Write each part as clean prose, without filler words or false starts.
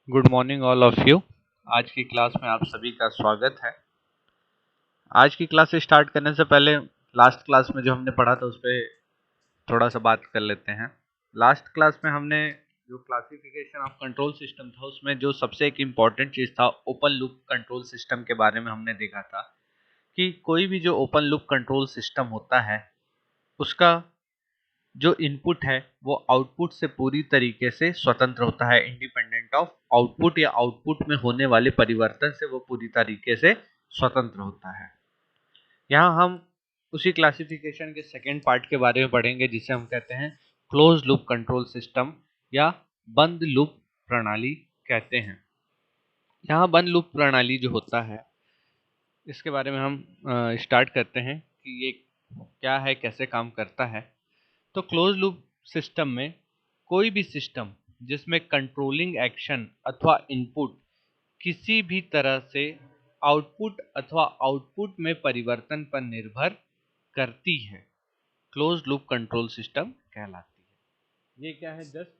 Good morning all of you. आज की class में आप सभी का स्वागत है। आज की क्लास स्टार्ट करने से पहले लास्ट क्लास में जो हमने पढ़ा था उस पर थोड़ा सा बात कर लेते हैं। लास्ट क्लास में हमने जो क्लासिफिकेशन ऑफ कंट्रोल सिस्टम था उसमें जो सबसे एक इम्पॉर्टेंट चीज़ था ओपन लूप कंट्रोल सिस्टम के बारे में हमने देखा था कि कोई भी जो ओपन लूप कंट्रोल सिस्टम होता है उसका जो इनपुट है वो आउटपुट से पूरी तरीके से स्वतंत्र होता है, इंडिपेंडेंट ऑफ आउटपुट या आउटपुट में होने वाले परिवर्तन से वो पूरी तरीके से स्वतंत्र होता है। यहाँ हम उसी क्लासिफिकेशन के सेकेंड पार्ट के बारे में पढ़ेंगे जिसे हम कहते हैं क्लोज लूप कंट्रोल सिस्टम या बंद लूप प्रणाली कहते हैं। यहाँ बंद लूप प्रणाली जो होता है इसके बारे में हम स्टार्ट करते हैं कि ये क्या है, कैसे काम करता है। तो क्लोज लूप सिस्टम में कोई भी सिस्टम जिसमें कंट्रोलिंग एक्शन अथवा इनपुट किसी भी तरह से आउटपुट अथवा आउटपुट में परिवर्तन पर निर्भर करती है क्लोज लूप कंट्रोल सिस्टम कहलाती है। ये क्या है, जस्ट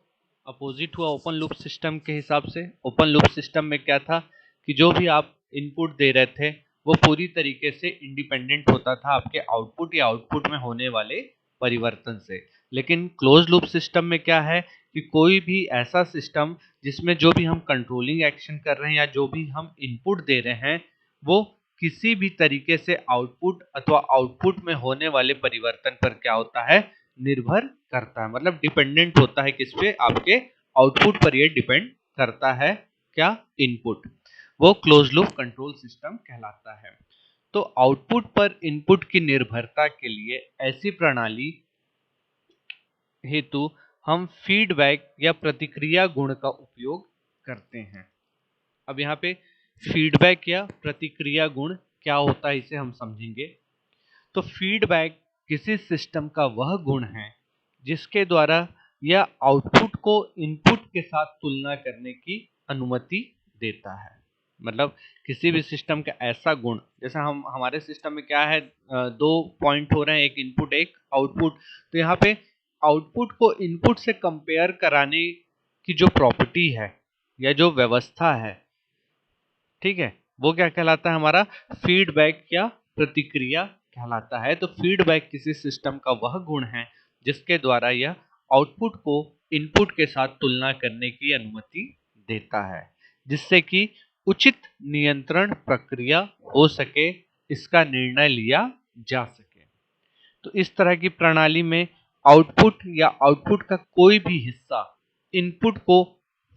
अपोजिट हुआ ओपन लूप सिस्टम के हिसाब से। ओपन लूप सिस्टम में क्या था कि जो भी आप इनपुट दे रहे थे वो पूरी तरीके से इंडिपेंडेंट होता था आपके आउटपुट या आउटपुट में होने वाले परिवर्तन से। लेकिन क्लोज लूप सिस्टम में क्या है कि कोई भी ऐसा सिस्टम जिसमें जो भी हम कंट्रोलिंग एक्शन कर रहे हैं या जो भी हम इनपुट दे रहे हैं वो किसी भी तरीके से आउटपुट अथवा आउटपुट में होने वाले परिवर्तन पर क्या होता है, निर्भर करता है। मतलब डिपेंडेंट होता है किस पे, आपके आउटपुट पर ये डिपेंड करता है क्या, इनपुट। वो क्लोज लूप कंट्रोल सिस्टम कहलाता है। तो आउटपुट पर इनपुट की निर्भरता के लिए ऐसी प्रणाली हेतु हम फीडबैक या प्रतिक्रिया गुण का उपयोग करते हैं। अब यहाँ पे फीडबैक या प्रतिक्रिया गुण क्या होता है इसे हम समझेंगे। तो फीडबैक किसी सिस्टम का वह गुण है जिसके द्वारा यह आउटपुट को इनपुट के साथ तुलना करने की अनुमति देता है। मतलब किसी भी सिस्टम का ऐसा गुण, जैसे हम हमारे सिस्टम में क्या है, दो पॉइंट हो रहे हैं, एक इनपुट एक आउटपुट। तो यहाँ पे आउटपुट को इनपुट से कंपेयर कराने की जो प्रॉपर्टी है या जो व्यवस्था है, ठीक है, वो क्या कहलाता है, हमारा फीडबैक या प्रतिक्रिया कहलाता है। तो फीडबैक किसी सिस्टम का वह गुण है जिसके द्वारा यह आउटपुट को इनपुट के साथ तुलना करने की अनुमति देता है जिससे कि उचित नियंत्रण प्रक्रिया हो सके, इसका निर्णय लिया जा सके। तो इस तरह की प्रणाली में आउटपुट या आउटपुट का कोई भी हिस्सा इनपुट को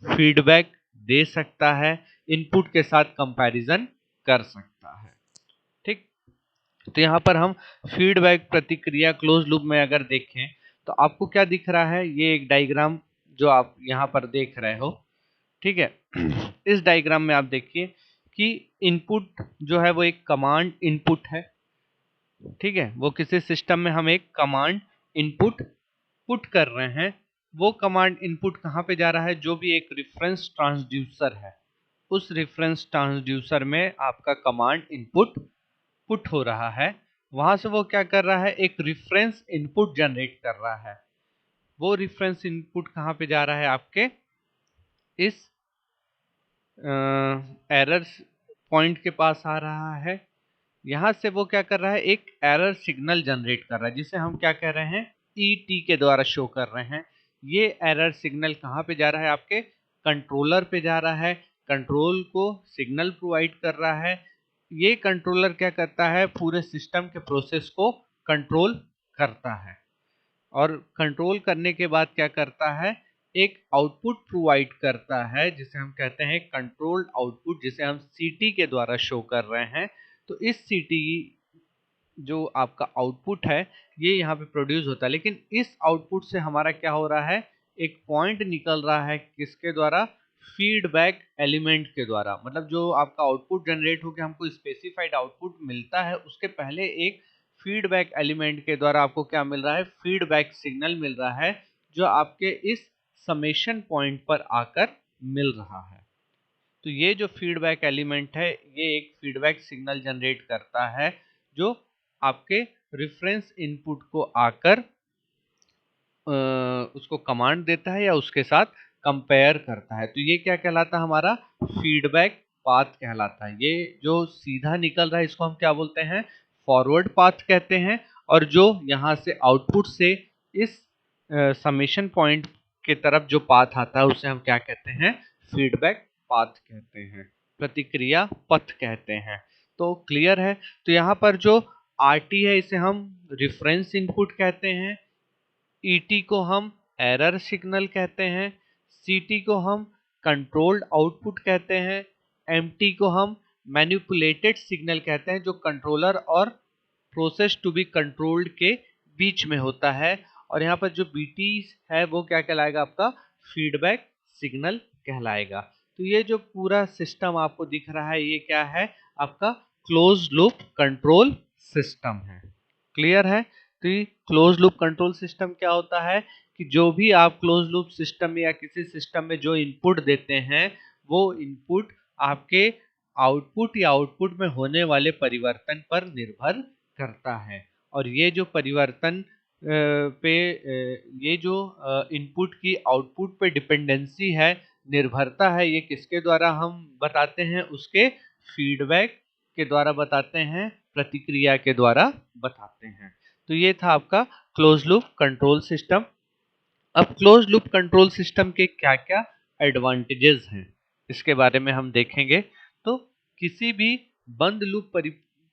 फीडबैक दे सकता है, इनपुट के साथ कंपैरिजन कर सकता है। ठीक, तो यहाँ पर हम फीडबैक प्रतिक्रिया क्लोज लूप में अगर देखें तो आपको क्या दिख रहा है, ये एक डायग्राम जो आप यहाँ पर देख रहे हो, ठीक है। इस डायग्राम में आप देखिए कि इनपुट जो है वो एक कमांड इनपुट है, ठीक है। वो किसी सिस्टम में हम एक कमांड इनपुट पुट कर रहे हैं। वो कमांड इनपुट कहाँ पे जा रहा है, जो भी एक रेफरेंस ट्रांसड्यूसर है उस रेफरेंस ट्रांसड्यूसर में आपका कमांड इनपुट पुट हो रहा है। वहां से वो क्या कर रहा है, एक रेफरेंस इनपुट जनरेट कर रहा है। वो रेफरेंस इनपुट कहाँ पे जा रहा है, आपके इस एरर पॉइंट के पास आ रहा है। यहां से वो क्या कर रहा है, एक एरर सिग्नल जनरेट कर रहा है जिसे हम क्या कह रहे हैं, ईटी के द्वारा शो कर रहे हैं। ये एरर सिग्नल कहाँ पे जा रहा है, आपके कंट्रोलर पे जा रहा है, कंट्रोल को सिग्नल प्रोवाइड कर रहा है। ये कंट्रोलर क्या करता है, पूरे सिस्टम के प्रोसेस को कंट्रोल करता है और कंट्रोल करने के बाद क्या करता है, एक आउटपुट प्रोवाइड करता है जिसे हम कहते हैं कंट्रोल्ड आउटपुट, जिसे हम सीटी के द्वारा शो कर रहे हैं। तो इस सीटी जो आपका आउटपुट है ये यहाँ पे प्रोड्यूस होता है, लेकिन इस आउटपुट से हमारा क्या हो रहा है, एक पॉइंट निकल रहा है किसके द्वारा, फीडबैक एलिमेंट के द्वारा। मतलब जो आपका आउटपुट जनरेट होकर हमको स्पेसिफाइड आउटपुट मिलता है उसके पहले एक फीडबैक एलिमेंट के द्वारा आपको क्या मिल रहा है, फीडबैक सिग्नल मिल रहा है जो आपके इस समेशन पॉइंट पर आकर मिल रहा है। तो ये जो फीडबैक एलिमेंट है ये एक फीडबैक सिग्नल जनरेट करता है जो आपके रेफरेंस इनपुट को आकर उसको कमांड देता है या उसके साथ कंपेयर करता है। तो ये क्या कहलाता है, हमारा फीडबैक पाथ कहलाता है। ये जो सीधा निकल रहा है इसको हम क्या बोलते हैं, फॉरवर्ड पाथ कहते हैं। और जो यहाँ से आउटपुट से इस समेशन पॉइंट के तरफ जो पाथ आता है उसे हम क्या कहते हैं, फीडबैक पाथ कहते हैं, प्रतिक्रिया पथ कहते हैं। तो क्लियर है। तो यहाँ पर जो आरटी है इसे हम रिफरेंस इनपुट कहते हैं, ईटी को हम एरर सिग्नल कहते हैं, सीटी को हम कंट्रोल्ड आउटपुट कहते हैं, एमटी को हम मैनिपुलेटेड सिग्नल कहते हैं, जो कंट्रोलर और प्रोसेस टू बी कंट्रोल्ड के बीच में होता है। और यहाँ पर जो बीटी है वो क्या कहलाएगा, आपका फीडबैक सिग्नल कहलाएगा। तो ये जो पूरा सिस्टम आपको दिख रहा है ये क्या है, आपका क्लोज लूप कंट्रोल सिस्टम है। क्लियर है। तो ये क्लोज लूप कंट्रोल सिस्टम क्या होता है कि जो भी आप क्लोज लूप सिस्टम में या किसी सिस्टम में जो इनपुट देते हैं वो इनपुट आपके आउटपुट या आउटपुट में होने वाले परिवर्तन पर निर्भर करता है। और ये जो परिवर्तन ये जो इनपुट की आउटपुट पे डिपेंडेंसी है, निर्भरता है, ये किसके द्वारा हम बताते हैं, उसके फीडबैक के द्वारा बताते हैं, प्रतिक्रिया के द्वारा बताते हैं। तो ये था आपका क्लोज लूप कंट्रोल सिस्टम। अब क्लोज लूप कंट्रोल सिस्टम के क्या क्या एडवांटेजेस हैं इसके बारे में हम देखेंगे। तो किसी भी बंद लूप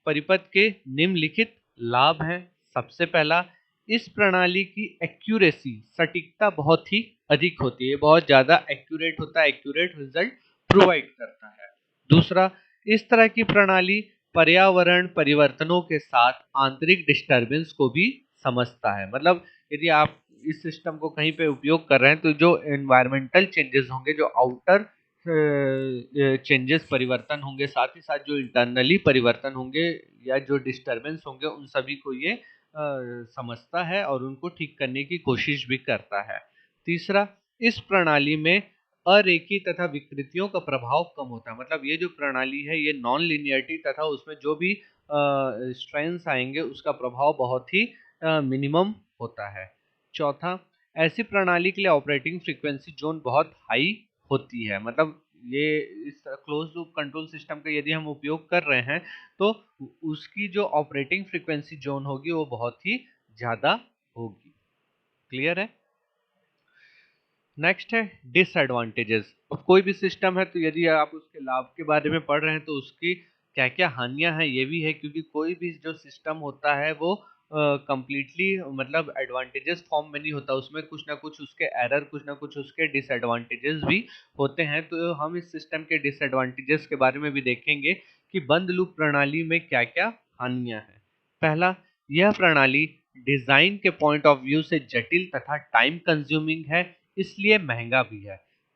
परिपथ के निम्नलिखित लाभ हैं। सबसे पहला, इस प्रणाली की एक्यूरेसी, सटीकता बहुत ही अधिक होती है, बहुत ज्यादा एक्यूरेट होता है, एक्यूरेट रिजल्ट प्रोवाइड करता है। दूसरा, इस तरह की प्रणाली पर्यावरण परिवर्तनों के साथ आंतरिक डिस्टरबेंस को भी समझता है। मतलब यदि आप इस सिस्टम को कहीं पे उपयोग कर रहे हैं तो जो एनवायरमेंटल चेंजेस होंगे, जो आउटर चेंजेस परिवर्तन होंगे, साथ ही साथ जो इंटरनली परिवर्तन होंगे या जो डिस्टरबेंस होंगे, उन सभी को ये समझता है और उनको ठीक करने की कोशिश भी करता है। तीसरा, इस प्रणाली में अरेखी तथा विकृतियों का प्रभाव कम होता है। मतलब ये जो प्रणाली है ये नॉन लिनियरिटी तथा उसमें जो भी स्ट्रेंथ्स आएंगे उसका प्रभाव बहुत ही मिनिमम होता है। चौथा, ऐसी प्रणाली के लिए ऑपरेटिंग फ्रीक्वेंसी जोन बहुत हाई होती है। मतलब ये इस क्लोज लूप कंट्रोल सिस्टम का यदि हम उपयोग कर रहे हैं तो उसकी जो ऑपरेटिंग फ्रीक्वेंसी जोन होगी वो बहुत ही ज्यादा होगी। क्लियर है। नेक्स्ट है डिसएडवांटेजेस। अब कोई भी सिस्टम है तो यदि आप उसके लाभ के बारे में पढ़ रहे हैं तो उसकी क्या क्या हानियां हैं ये भी है, क्योंकि कोई भी जो सिस्टम होता है वो कंप्लीटली मतलब एडवांटेजेस फॉर्म में नहीं होता, उसमें कुछ ना कुछ उसके एरर, कुछ ना कुछ उसके डिसएडवांटेजेस भी होते हैं। तो हम इस सिस्टम के डिसएडवांटेजेस के बारे में भी देखेंगे कि बंद लूप प्रणाली में क्या क्या हानियां हैं। पहला, यह प्रणाली डिजाइन के पॉइंट ऑफ व्यू से जटिल तथा टाइम कंज्यूमिंग है, इसलिए महंगा भी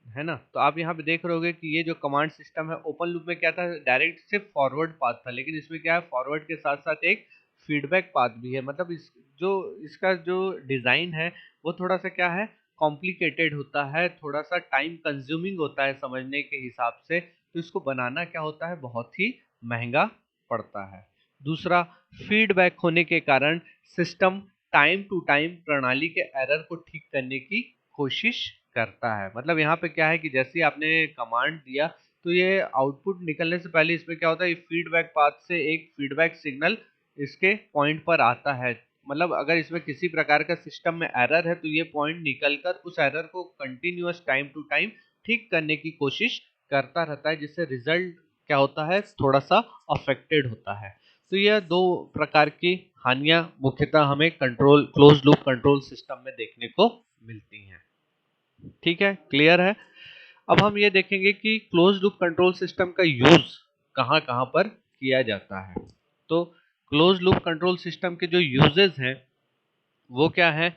है ना। तो आप यहाँ पे देख रहे होगे कि ये जो कमांड सिस्टम है, ओपन लूप में क्या था, डायरेक्ट सिर्फ फॉरवर्ड पाथ था, लेकिन इसमें क्या है, फॉरवर्ड के साथ साथ एक फीडबैक पाथ भी है। मतलब इसका जो डिजाइन है वो थोड़ा सा क्या है, कॉम्प्लिकेटेड होता है, थोड़ा सा टाइम कंज्यूमिंग होता है समझने के हिसाब से। तो इसको बनाना क्या होता है, बहुत ही महंगा पड़ता है। दूसरा, फीडबैक होने के कारण सिस्टम टाइम टू टाइम प्रणाली के एरर को ठीक करने की कोशिश करता है। मतलब यहाँ पे क्या है कि जैसे आपने कमांड दिया तो ये आउटपुट निकलने से पहले इसमें क्या होता है, फीडबैक पाथ से एक फीडबैक सिग्नल इसके पॉइंट पर आता है। मतलब अगर इसमें किसी प्रकार का सिस्टम में एरर है तो ये पॉइंट निकलकर उस एरर को कंटिन्यूअस टाइम टू टाइम ठीक करने की कोशिश करता रहता है, जिससे रिजल्ट क्या होता है, थोड़ा सा अफेक्टेड होता है। तो यह दो प्रकार की हानियां मुख्यतः हमें control close loop control system में देखने को मिलती हैं। ठीक है, क्लियर है। अब हम ये देखेंगे कि क्लोज लूप कंट्रोल सिस्टम का यूज कहां कहां पर किया जाता है। तो क्लोज लूप कंट्रोल सिस्टम के जो यूजेस हैं वो क्या है,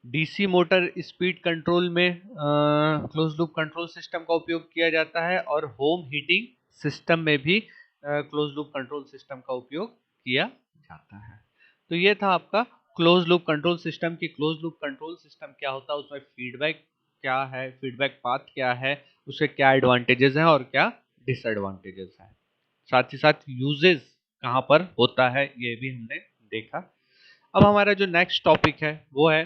डीसी मोटर स्पीड कंट्रोल में क्लोज लूप कंट्रोल सिस्टम का उपयोग किया जाता है, और होम हीटिंग सिस्टम में भी क्लोज लूप कंट्रोल सिस्टम का उपयोग किया जाता है। तो ये था आपका क्लोज लूप कंट्रोल सिस्टम की क्लोज लूप कंट्रोल सिस्टम क्या होता है, उसमें फीडबैक क्या है, फीडबैक पाथ क्या है, उसके क्या एडवांटेजेस हैं और क्या डिसएडवांटेजेस हैं, साथ ही साथ यूजेस कहाँ पर होता है ये भी हमने देखा। अब हमारा जो नेक्स्ट टॉपिक है वो है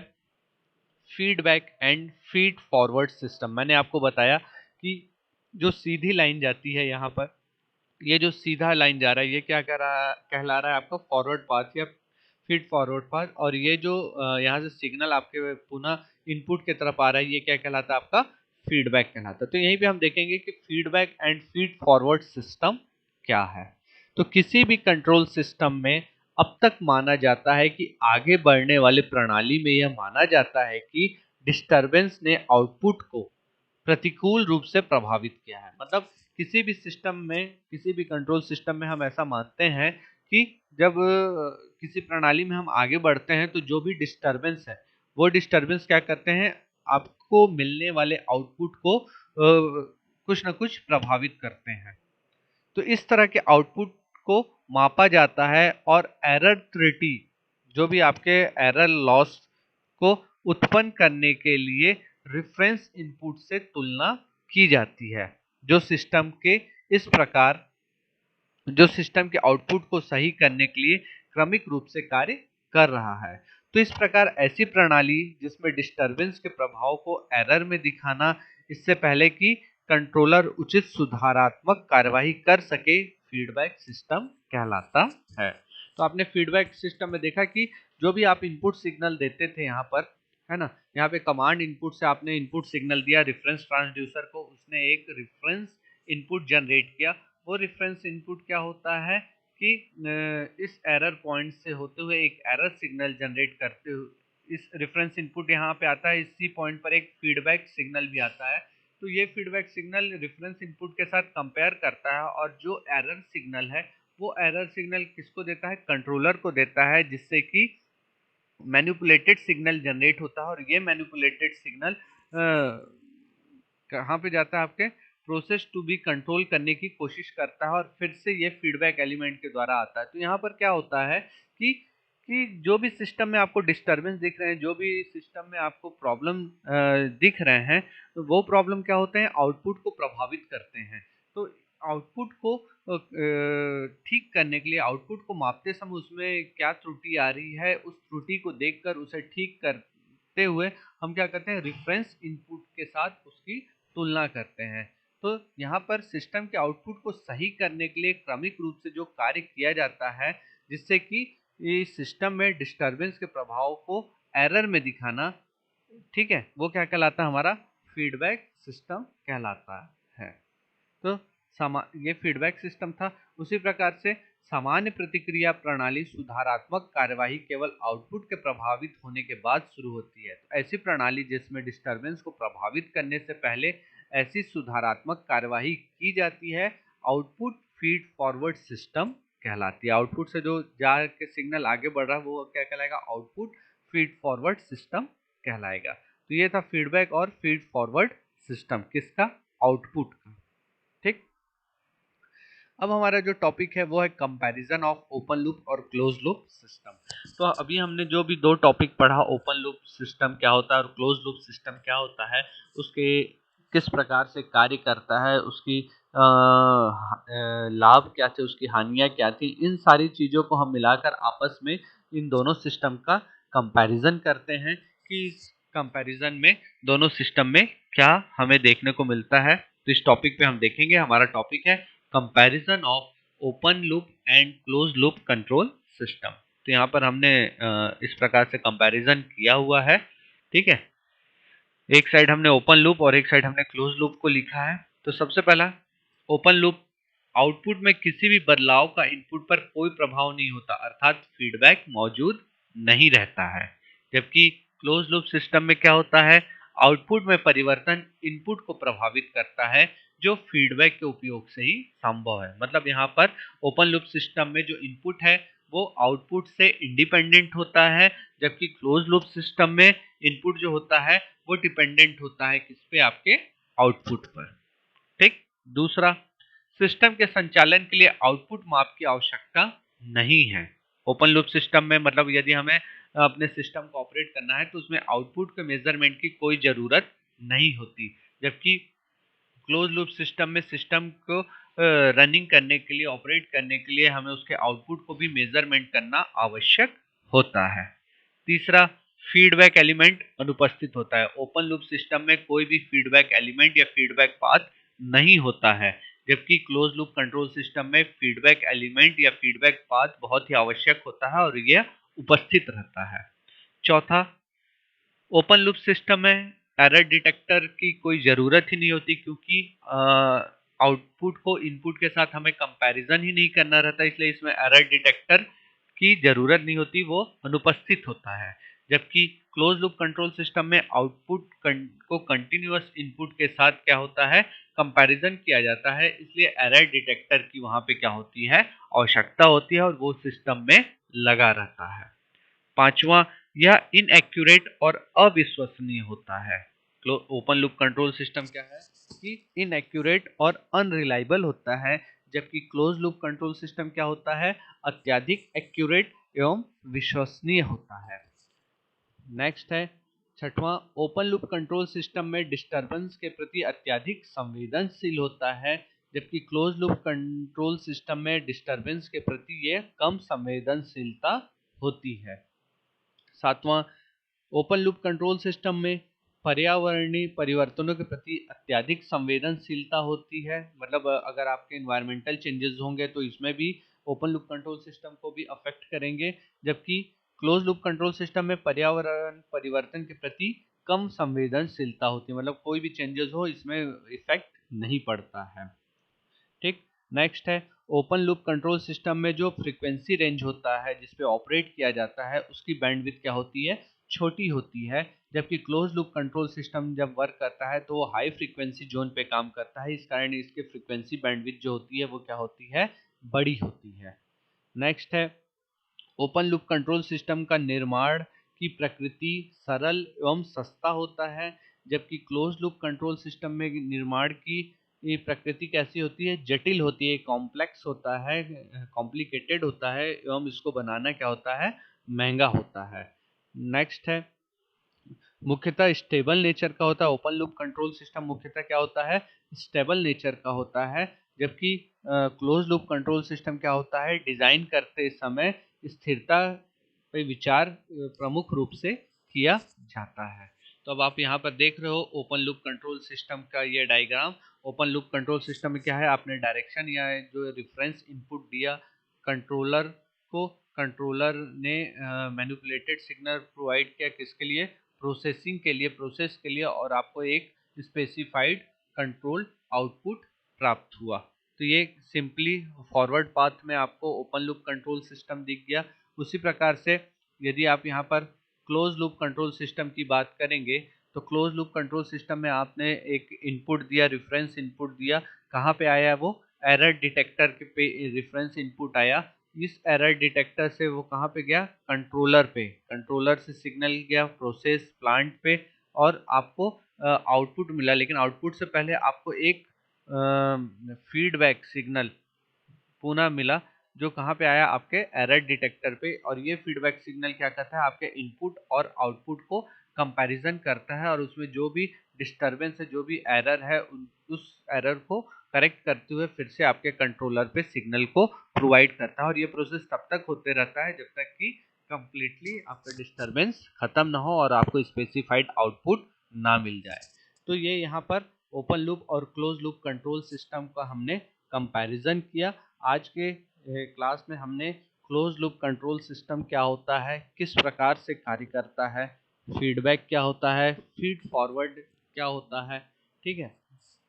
feedback and feed forward system. मैंने आपको बताया कि जो सीधी लाइन जाती है यहाँ पर, ये जो सीधा लाइन जा रहा है ये क्या कहला रहा है आपका फॉरवर्ड पाथ या फीड फॉरवर्ड पाथ, और ये जो यहाँ से सिग्नल आपके पुनः इनपुट की तरफ आ रहा है ये क्या कहलाता है आपका फीडबैक कहलाता है। तो यहीं पे हम देखेंगे कि feedback and feed forward system क्या है। तो किसी भी कंट्रोल सिस्टम में अब तक माना जाता है कि आगे बढ़ने वाली प्रणाली में यह माना जाता है कि डिस्टरबेंस ने आउटपुट को प्रतिकूल रूप से प्रभावित किया है। मतलब किसी भी सिस्टम में, किसी भी कंट्रोल सिस्टम में हम ऐसा मानते हैं कि जब किसी प्रणाली में हम आगे बढ़ते हैं तो जो भी डिस्टरबेंस है वो डिस्टरबेंस क्या करते हैं, आपको मिलने वाले आउटपुट को कुछ ना कुछ प्रभावित करते हैं। तो इस तरह के आउटपुट को मापा जाता है और एरर त्रुटि, जो भी आपके एरर लॉस को उत्पन्न करने के लिए रेफरेंस इनपुट से तुलना की जाती है, जो सिस्टम के इस प्रकार जो सिस्टम के आउटपुट को सही करने के लिए क्रमिक रूप से कार्य कर रहा है। तो इस प्रकार ऐसी प्रणाली जिसमें डिस्टरबेंस के प्रभाव को एरर में दिखाना इससे पहले कि कंट्रोलर उचित सुधारात्मक कार्यवाही कर सके, फीडबैक सिस्टम कहलाता है। तो आपने फीडबैक सिस्टम में देखा कि जो भी आप इनपुट सिग्नल देते थे यहाँ पर, है ना, यहाँ पे कमांड इनपुट से आपने इनपुट सिग्नल दिया रेफरेंस ट्रांसड्यूसर को, उसने एक रेफरेंस इनपुट जनरेट किया। वो रेफरेंस इनपुट क्या होता है कि इस एरर पॉइंट से होते हुए एक एरर सिग्नल जनरेट करते हुए इस रेफरेंस इनपुट यहाँ पे आता है, इसी पॉइंट पर एक फीडबैक सिग्नल भी आता है। तो ये फीडबैक सिग्नल रेफरेंस इनपुट के साथ कंपेयर करता है और जो एरर सिग्नल है वो एरर सिग्नल किसको देता है, कंट्रोलर को देता है, जिससे कि मैनिपुलेटेड सिग्नल जनरेट होता है। और ये मैनिपुलेटेड सिग्नल कहाँ पे जाता है, आपके प्रोसेस टू बी कंट्रोल करने की कोशिश करता है और फिर से ये फीडबैक एलिमेंट के द्वारा आता है। तो यहाँ पर क्या होता है कि जो भी सिस्टम में आपको डिस्टरबेंस दिख रहे हैं, जो भी सिस्टम में आपको प्रॉब्लम दिख रहे हैं, तो वो प्रॉब्लम क्या होते हैं, आउटपुट को प्रभावित करते हैं। तो आउटपुट को ठीक करने के लिए, आउटपुट को मापते समय उसमें क्या त्रुटि आ रही है, उस त्रुटि को देखकर उसे ठीक करते हुए हम क्या करते हैं, रेफरेंस इनपुट के साथ उसकी तुलना करते हैं। तो यहाँ पर सिस्टम के आउटपुट को सही करने के लिए क्रमिक रूप से जो कार्य किया जाता है, जिससे कि इस सिस्टम में डिस्टरबेंस के प्रभाव को एरर में दिखाना, ठीक है, वो क्या कहलाता है, हमारा फीडबैक सिस्टम कहलाता है। तो ये फीडबैक सिस्टम था। उसी प्रकार से सामान्य प्रतिक्रिया प्रणाली सुधारात्मक कार्यवाही केवल आउटपुट के प्रभावित होने के बाद शुरू होती है। तो ऐसी प्रणाली जिसमें डिस्टरबेंस को प्रभावित करने से पहले ऐसी सुधारात्मक कार्यवाही की जाती है, आउटपुट फीड फॉरवर्ड सिस्टम कहलाती है। आउटपुट से जो जाके सिग्नल आगे बढ़ रहा है वो क्या कहलाएगा, आउटपुट फीड फॉरवर्ड सिस्टम कहलाएगा। तो ये था फीडबैक और फीड फॉरवर्ड सिस्टम, किसका, आउटपुट का। ठीक, अब हमारा जो टॉपिक है वो है कंपैरिजन ऑफ ओपन लूप और क्लोज लूप सिस्टम। तो अभी हमने जो भी दो टॉपिक पढ़ा, ओपन लूप सिस्टम क्या होता है और क्लोज लूप सिस्टम क्या होता है, उसके किस प्रकार से कार्य करता है, उसकी लाभ क्या थे, उसकी हानियां क्या थी, इन सारी चीज़ों को हम मिलाकर आपस में इन दोनों सिस्टम का कंपैरिजन करते हैं कि इस कंपैरिजन में दोनों सिस्टम में क्या हमें देखने को मिलता है। तो इस टॉपिक पे हम देखेंगे। हमारा टॉपिक है comparison of open loop and close loop control system. तो यहाँ पर हमने इस प्रकार से कंपैरिजन किया हुआ है। ठीक है, एक साइड हमने ओपन लूप और एक साइड हमने क्लोज लूप को लिखा है। तो सबसे पहला ओपन लूप, आउटपुट में किसी भी बदलाव का इनपुट पर कोई प्रभाव नहीं होता, अर्थात फीडबैक मौजूद नहीं रहता है। जबकि क्लोज लूप सिस्टम में क्या होता है, आउटपुट में परिवर्तन इनपुट को प्रभावित करता है, जो फीडबैक के उपयोग से ही संभव है। मतलब यहाँ पर ओपन लूप सिस्टम में जो इनपुट है वो आउटपुट से इंडिपेंडेंट होता है, जबकि क्लोज लूप सिस्टम में इनपुट जो होता है वो डिपेंडेंट होता है किस पे, आपके आउटपुट पर। ठीक, दूसरा, सिस्टम के संचालन के लिए आउटपुट माप की आवश्यकता नहीं है। ओपन लूप सिस्टम में मतलब यदि हमें अपने सिस्टम को ऑपरेट करना है तो उसमें आउटपुट के मेजरमेंट की कोई जरूरत नहीं होती, जबकि क्लोज लूप सिस्टम में सिस्टम को रनिंग करने के लिए, ऑपरेट करने के लिए हमें उसके आउटपुट को भी मेजरमेंट करना आवश्यक होता है। तीसरा, फीडबैक एलिमेंट अनुपस्थित होता है। ओपन लूप सिस्टम में कोई भी फीडबैक एलिमेंट या फीडबैक पाथ नहीं होता है, जबकि क्लोज लूप कंट्रोल सिस्टम में फीडबैक एलिमेंट या फीडबैक पाथ बहुत ही आवश्यक होता है और यह उपस्थित रहता है। चौथा, ओपन लूप सिस्टम में एरर डिटेक्टर की कोई ज़रूरत ही नहीं होती, क्योंकि आउटपुट को इनपुट के साथ हमें कंपैरिजन ही नहीं करना रहता, इसलिए इसमें एरर डिटेक्टर की ज़रूरत नहीं होती, वो अनुपस्थित होता है। जबकि क्लोज लूप कंट्रोल सिस्टम में आउटपुट को कंटिन्यूअस इनपुट के साथ क्या होता है, कंपैरिजन किया जाता है, इसलिए एरर डिटेक्टर की वहाँ पे क्या होती है, आवश्यकता होती है और वो सिस्टम में लगा रहता है। पांचवा, यह इनएक्यूरेट और अविश्वसनीय होता है। ओपन लूप कंट्रोल सिस्टम क्या है कि इनएक्यूरेट और अनरिलायबल होता है, जबकि क्लोज लूप कंट्रोल सिस्टम क्या होता है, अत्यधिक एक्यूरेट एवं विश्वसनीय होता है। नेक्स्ट है छठवां, ओपन लूप कंट्रोल सिस्टम में डिस्टरबेंस के प्रति अत्यधिक संवेदनशील होता है, जबकि क्लोज लूप कंट्रोल सिस्टम में डिस्टरबेंस के प्रति ये कम संवेदनशीलता होती है। सातवां, ओपन लूप कंट्रोल सिस्टम में पर्यावरणीय परिवर्तनों के प्रति अत्यधिक संवेदनशीलता होती है, मतलब अगर आपके इन्वायरमेंटल चेंजेस होंगे तो इसमें भी ओपन लूप कंट्रोल सिस्टम को भी अफेक्ट करेंगे, जबकि क्लोज लूप कंट्रोल सिस्टम में पर्यावरण परिवर्तन के प्रति कम संवेदनशीलता होती है, मतलब कोई भी चेंजेस हो इसमें इफेक्ट नहीं पड़ता है। ठीक। नेक्स्ट है, ओपन लूप कंट्रोल सिस्टम में जो फ्रीक्वेंसी रेंज होता है जिसपे ऑपरेट किया जाता है उसकी बैंडविड्थ क्या होती है, छोटी होती है, जबकि क्लोज लूप कंट्रोल सिस्टम जब वर्क करता है तो वो हाई फ्रीक्वेंसी जोन पे काम करता है, इस कारण इसके फ्रीक्वेंसी बैंडविड्थ जो होती है वो क्या होती है, बड़ी होती है। नेक्स्ट है, ओपन लूप कंट्रोल सिस्टम का निर्माण की प्रकृति सरल एवं सस्ता होता है, जबकि क्लोज लूप कंट्रोल सिस्टम में निर्माण की ये प्रकृति कैसी होती है, जटिल होती है, कॉम्प्लेक्स होता है, कॉम्प्लिकेटेड होता है एवं इसको बनाना क्या होता है, महंगा होता है। नेक्स्ट है, मुख्यतः स्टेबल नेचर का होता है। ओपन लूप कंट्रोल सिस्टम मुख्यतः क्या होता है, स्टेबल नेचर का होता है, जबकि क्लोज लूप कंट्रोल सिस्टम क्या होता है, डिजाइन करते समय स्थिरता पे विचार प्रमुख रूप से किया जाता है। तो अब आप यहाँ पर देख रहे हो ओपन लूप कंट्रोल सिस्टम का ये diagram. Open loop control system में क्या है, आपने डायरेक्शन या जो रेफरेंस इनपुट दिया कंट्रोलर को, कंट्रोलर ने मैनिपुलेटेड सिग्नल प्रोवाइड किया किसके लिए, प्रोसेसिंग के लिए, प्रोसेस के लिए, और आपको एक स्पेसिफाइड कंट्रोल आउटपुट प्राप्त हुआ। तो ये सिंपली फॉरवर्ड पाथ में आपको ओपन लूप कंट्रोल सिस्टम दिख गया। उसी प्रकार से यदि आप यहाँ पर क्लोज लूप कंट्रोल सिस्टम की बात करेंगे तो क्लोज लूप कंट्रोल सिस्टम में आपने एक इनपुट दिया, रेफरेंस इनपुट दिया, कहाँ पे आया वो, एरर डिटेक्टर के पे रेफरेंस इनपुट आया, इस एरर डिटेक्टर से वो कहाँ पे गया, कंट्रोलर पे, कंट्रोलर से सिग्नल गया प्रोसेस प्लांट पे और आपको आउटपुट मिला। लेकिन आउटपुट से पहले आपको एक फीडबैक सिग्नल पुनः मिला जो कहाँ पे आया, आपके एरर डिटेक्टर पे, और ये फीडबैक सिग्नल क्या करता है, आपके इनपुट और आउटपुट को कंपैरिजन करता है और उसमें जो भी डिस्टरबेंस है, जो भी एरर है, उस एरर को करेक्ट करते हुए फिर से आपके कंट्रोलर पे सिग्नल को प्रोवाइड करता है। और ये प्रोसेस तब तक होते रहता है जब तक कि कंप्लीटली आपका डिस्टरबेंस खत्म ना हो और आपको स्पेसिफाइड आउटपुट ना मिल जाए। तो ये यहाँ पर ओपन लूप और क्लोज लूप कंट्रोल सिस्टम का हमने कंपैरिजन किया। आज के क्लास में हमने क्लोज लूप कंट्रोल सिस्टम क्या होता है, किस प्रकार से कार्य करता है, फीडबैक क्या होता है, फीड फॉरवर्ड क्या होता है, ठीक है,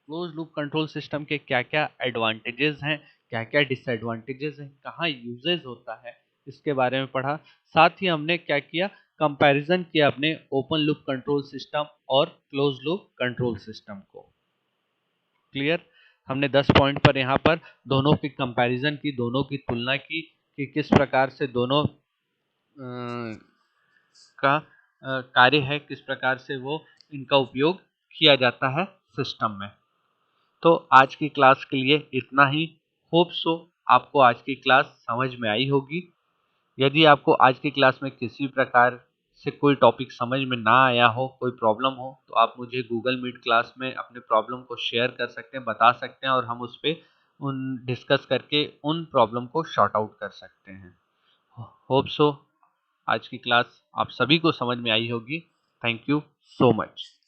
क्लोज लूप कंट्रोल सिस्टम के क्या क्या एडवांटेजेस हैं, क्या क्या डिसएडवांटेजेस हैं, कहाँ यूजेस होता है, इसके बारे में पढ़ा। साथ ही हमने क्या किया, कंपैरिजन किया अपने ओपन लूप कंट्रोल सिस्टम और क्लोज लूप कंट्रोल सिस्टम को। क्लियर, हमने 10 पॉइंट पर यहाँ पर दोनों की कंपैरिजन की, दोनों की तुलना की कि किस प्रकार से दोनों का कार्य है, किस प्रकार से वो इनका उपयोग किया जाता है सिस्टम में। तो आज की क्लास के लिए इतना ही। होप सो आपको आज की क्लास समझ में आई होगी। यदि आपको आज की क्लास में किसी प्रकार से कोई टॉपिक समझ में ना आया हो, कोई प्रॉब्लम हो, तो आप मुझे गूगल मीट क्लास में अपने प्रॉब्लम को शेयर कर सकते हैं, बता सकते हैं और हम उस पर डिस्कस करके उन प्रॉब्लम को शॉर्ट आउट कर सकते हैं। होप सो आज की क्लास आप सभी को समझ में आई होगी। Thank you so much.